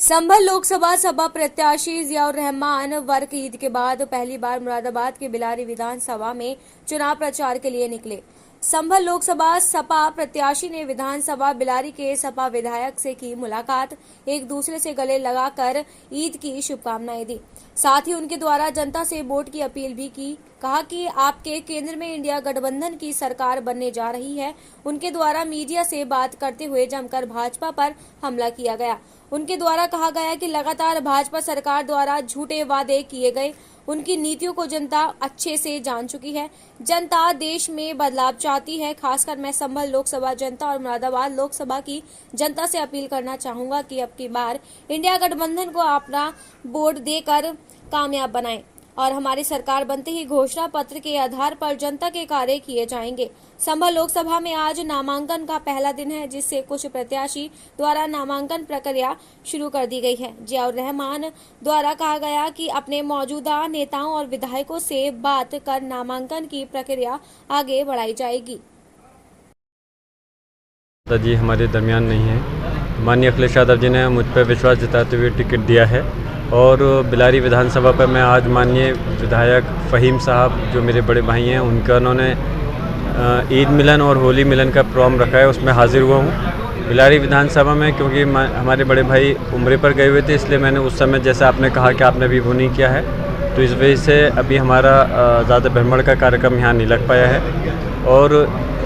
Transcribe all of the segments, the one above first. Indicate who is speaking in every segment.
Speaker 1: संभल लोकसभा सभा प्रत्याशी जियाउर रहमान वर्क ईद के बाद पहली बार मुरादाबाद के बिलारी विधानसभा में चुनाव प्रचार के लिए निकले। संभल लोकसभा सपा प्रत्याशी ने विधानसभा बिलारी के सपा विधायक से की मुलाकात, एक दूसरे से गले लगाकर ईद की शुभकामनाएं दी। साथ ही उनके द्वारा जनता से वोट की अपील भी की। कहा कि आपके केंद्र में इंडिया गठबंधन की सरकार बनने जा रही है। उनके द्वारा मीडिया से बात करते हुए जमकर भाजपा पर हमला किया गया। उनके द्वारा कहा गया कि लगातार भाजपा सरकार द्वारा झूठे वादे किए गए। उनकी नीतियों को जनता अच्छे से जान चुकी है। जनता देश में बदलाव चाहती है। खासकर मैं संभल लोकसभा जनता और मुरादाबाद लोकसभा की जनता से अपील करना चाहूंगा कि अब की बार इंडिया गठबंधन को अपना वोट देकर कामयाब बनाएं और हमारी सरकार बनते ही घोषणा पत्र के आधार पर जनता के कार्य किए जाएंगे। संभल लोकसभा में आज नामांकन का पहला दिन है, जिससे कुछ प्रत्याशी द्वारा नामांकन प्रक्रिया शुरू कर दी गई है। जियाउर रहमान द्वारा कहा गया कि अपने मौजूदा नेताओं और विधायकों से बात कर नामांकन की प्रक्रिया आगे बढ़ाई जाएगी।
Speaker 2: जी हमारे दरमियान नहीं है। माननीय अखिलेश यादव जी ने मुझ पर विश्वास जताते हुए टिकट दिया है और बिलारी विधानसभा पर मैं आज माननीय विधायक फ़हीम साहब जो मेरे बड़े भाई हैं उनका उन्होंने ईद मिलन और होली मिलन का प्रोग्राम रखा है, उसमें हाज़िर हुआ हूँ बिलारी विधानसभा में। क्योंकि हमारे बड़े भाई उम्रे पर गए हुए थे, इसलिए मैंने उस समय जैसे आपने कहा कि आपने अभी वो नहीं किया है, तो इस वजह से अभी हमारा ज़्यादा भ्रमण का कार्यक्रम यहाँ नहीं लग पाया है। और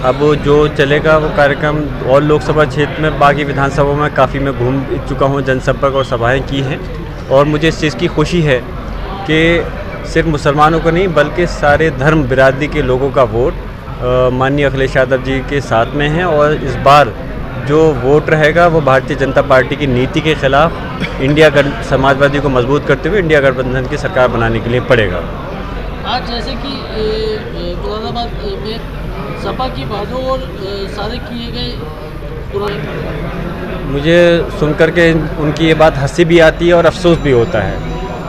Speaker 2: अब जो चलेगा वो कार्यक्रम और लोकसभा क्षेत्र में बाकी विधानसभाओं में काफ़ी मैं घूम चुका हूँ, जनसंपर्क और सभाएँ की हैं। और मुझे इस चीज़ की खुशी है कि सिर्फ मुसलमानों को नहीं बल्कि सारे धर्म बिरादरी के लोगों का वोट माननीय अखिलेश यादव जी के साथ में है। और इस बार जो वोट रहेगा वो भारतीय जनता पार्टी की नीति के खिलाफ इंडिया समाजवादी को मजबूत करते हुए इंडिया गठबंधन की सरकार बनाने के लिए पड़ेगा।
Speaker 3: आज जैसे कि मुरादाबाद में सपा की बातों और सारे किए गए,
Speaker 2: मुझे सुनकर के उनकी ये बात हंसी भी आती है और अफसोस भी होता है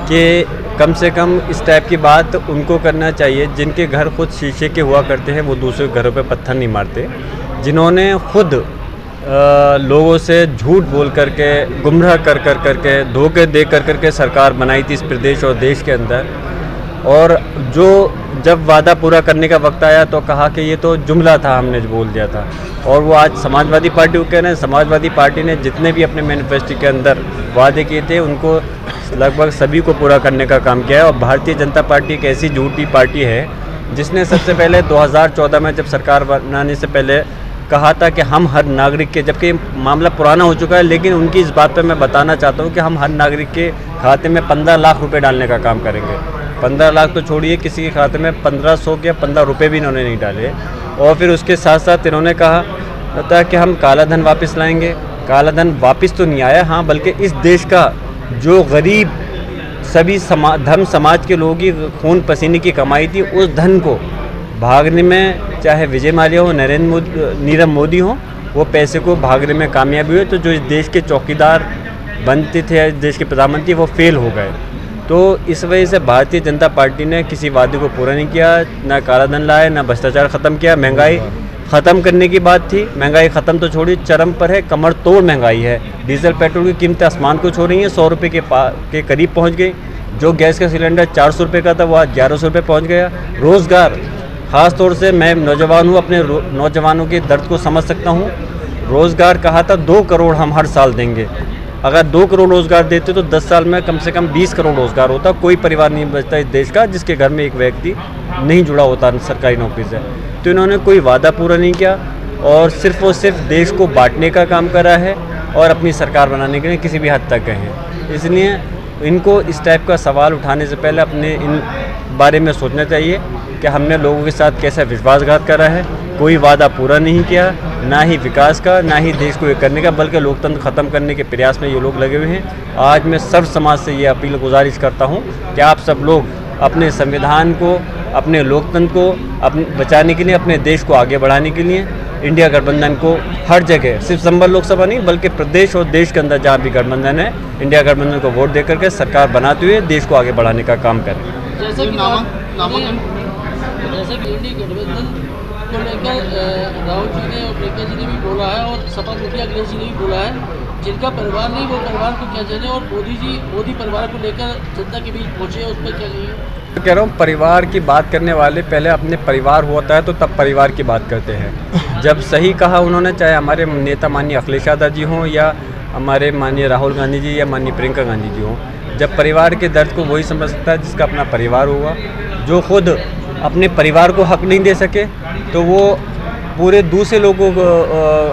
Speaker 2: कि कम से कम इस टाइप की बात उनको करना चाहिए जिनके घर खुद शीशे के हुआ करते हैं, वो दूसरे घरों पे पत्थर नहीं मारते, जिन्होंने खुद लोगों से झूठ बोल करके गुमराह करके धोखे दे करके सरकार बनाई थी इस प्रदेश और देश के अंदर। और जो जब वादा पूरा करने का वक्त आया तो कहा कि ये तो जुमला था, हमने जो बोल दिया था। और वो आज समाजवादी पार्टी को कह रहे हैं। समाजवादी पार्टी ने जितने भी अपने मैनिफेस्टो के अंदर वादे किए थे उनको लगभग सभी को पूरा करने का काम किया है। और भारतीय जनता पार्टी एक ऐसी झूठी पार्टी है जिसने सबसे पहले 2014 में जब सरकार बनाने से पहले कहा था कि हम हर नागरिक के, जबकि मामला पुराना हो चुका है, लेकिन उनकी इस बात पर मैं बताना चाहता हूँ कि हम हर नागरिक के खाते में 15 लाख रुपये डालने का काम करेंगे। 15 लाख तो छोड़िए, किसी के खाते में 1500 या 15 रुपये भी इन्होंने नहीं डाले। और फिर उसके साथ साथ इन्होंने कहा था कि हम काला धन वापस लाएंगे। काला धन वापस तो नहीं आया, हाँ, बल्कि इस देश का जो गरीब सभी धर्म समाज के लोगों की खून पसीने की कमाई थी, उस धन को भागने में चाहे विजय माल्या हो, नीरव मोदी हो, वो पैसे को भागने में कामयाब हुए। तो जो इस देश के चौकीदार बनते थे, इस देश के प्रधानमंत्री, वो फेल हो गए। तो इस वजह से भारतीय जनता पार्टी ने किसी वादे को पूरा नहीं किया, ना काला धन लाया, ना भ्रष्टाचार ख़त्म किया। महंगाई ख़त्म करने की बात थी, महंगाई ख़त्म तो छोड़ी, चरम पर है, कमर तोड़ महंगाई है। डीजल पेट्रोल की कीमतें आसमान को छू रही हैं, 100 रुपये के करीब पहुंच गई। जो गैस का सिलेंडर 400 रुपये का था वो आज 1100 रुपये पहुँच गया। रोज़गार, ख़ास तौर से मैं नौजवान हूँ, अपने नौजवानों के दर्द को समझ सकता हूँ। रोज़गार कहा था 2 करोड़ हम हर साल देंगे। अगर 2 करोड़ रोज़गार देते तो 10 साल में कम से कम 20 करोड़ रोज़गार होता। कोई परिवार नहीं बचता इस देश का जिसके घर में एक व्यक्ति नहीं जुड़ा होता सरकारी नौकरी से। तो इन्होंने कोई वादा पूरा नहीं किया और सिर्फ देश को बांटने का काम करा है और अपनी सरकार बनाने के लिए किसी भी हद तक गए हैं। इसलिए इनको इस टाइप का सवाल उठाने से पहले अपने इन बारे में सोचना चाहिए कि हमने लोगों के साथ कैसा विश्वासघात करा है। कोई वादा पूरा नहीं किया, ना ही विकास का, ना ही देश को एक करने का, बल्कि लोकतंत्र ख़त्म करने के प्रयास में ये लोग लगे हुए हैं। आज मैं सर्व समाज से ये अपील गुजारिश करता हूँ कि आप सब लोग अपने संविधान को, अपने लोकतंत्र को बचाने के लिए, अपने देश को आगे बढ़ाने के लिए इंडिया गठबंधन को हर जगह, सिर्फ संभल लोकसभा नहीं बल्कि प्रदेश और देश के अंदर जहाँ भी गठबंधन है, इंडिया गठबंधन को वोट दे करके सरकार बनाते हुए देश को आगे बढ़ाने का काम करें।
Speaker 3: जैसे कि इंडिया गठबंधन को लेकर राहुल जी ने और प्रियंका जी ने भी बोला है और सपा मुखिया अखिलेश जी ने भी बोला है जिनका परिवार नहीं वो परिवार को क्या जाने, और मोदी परिवार को लेकर जनता के बीच पहुंचे, उस पर क्या कहिए?
Speaker 2: कह रहा हूँ, परिवार की बात करने वाले पहले अपने परिवार होता है तो तब परिवार की बात करते हैं। जब सही कहा उन्होंने, चाहे हमारे नेता माननीय अखिलेश यादव जी हों या हमारे माननीय राहुल गांधी जी या माननीय प्रियंका गांधी जी हों, जब परिवार के दर्द को वही समझ सकता है जिसका अपना परिवार हुआ। जो खुद अपने परिवार को हक नहीं दे सके तो वो पूरे दूसरे लोगों को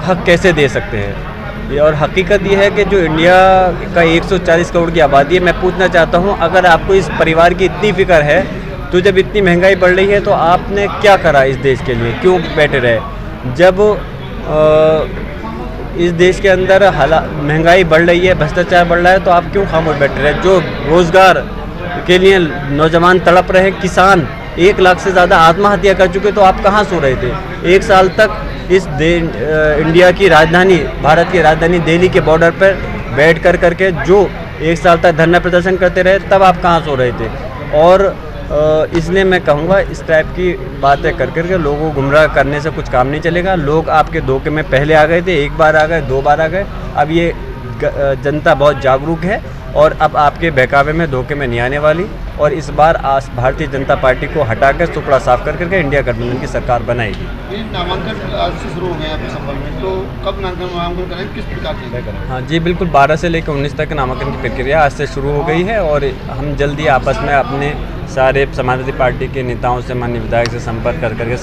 Speaker 2: हक कैसे दे सकते हैं। और हकीकत ये है कि जो इंडिया का 140 करोड़ की आबादी है, मैं पूछना चाहता हूँ, अगर आपको इस परिवार की इतनी फिक्र है तो जब इतनी महंगाई बढ़ रही है तो आपने क्या करा इस देश के लिए, क्यों बैठे रहे? जब इस देश के अंदर महंगाई बढ़ रही है, भ्रष्टाचार बढ़ रहा है, तो आप क्यों खामोश बैठे रहे? जो रोज़गार के लिए नौजवान तड़प रहे, किसान 1 लाख से ज़्यादा आत्महत्या कर चुके, तो आप कहाँ सो रहे थे? 1 साल तक इस इंडिया की राजधानी, भारत की राजधानी दिल्ली के बॉर्डर पर बैठ करके जो 1 साल तक धरना प्रदर्शन करते रहे, तब आप कहाँ सो रहे थे? और इसलिए मैं कहूँगा, इस टाइप की बातें करके लोगों को गुमराह करने से कुछ काम नहीं चलेगा। लोग आपके धोखे में पहले आ गए थे, 1 बार आ गए, 2 बार आ गए। अब ये जनता बहुत जागरूक है और अब आपके बहकावे में, धोखे में नहीं आने वाली। और इस बार भारतीय जनता पार्टी को हटाकर टुकड़ा साफ करके इंडिया गठबंधन की सरकार बनाएगी।
Speaker 4: नामांकन आज से शुरू हो गए आपके संबंध में, तो कब नामांकन करें, किस प्रकार की?
Speaker 2: हाँ जी, बिल्कुल 12 से लेकर 19 तक नामांकन की प्रक्रिया आज से शुरू हो गई है और हम जल्दी आपस में अपने सारे समाजवादी पार्टी के नेताओं से, माननीय विधायक से संपर्क करके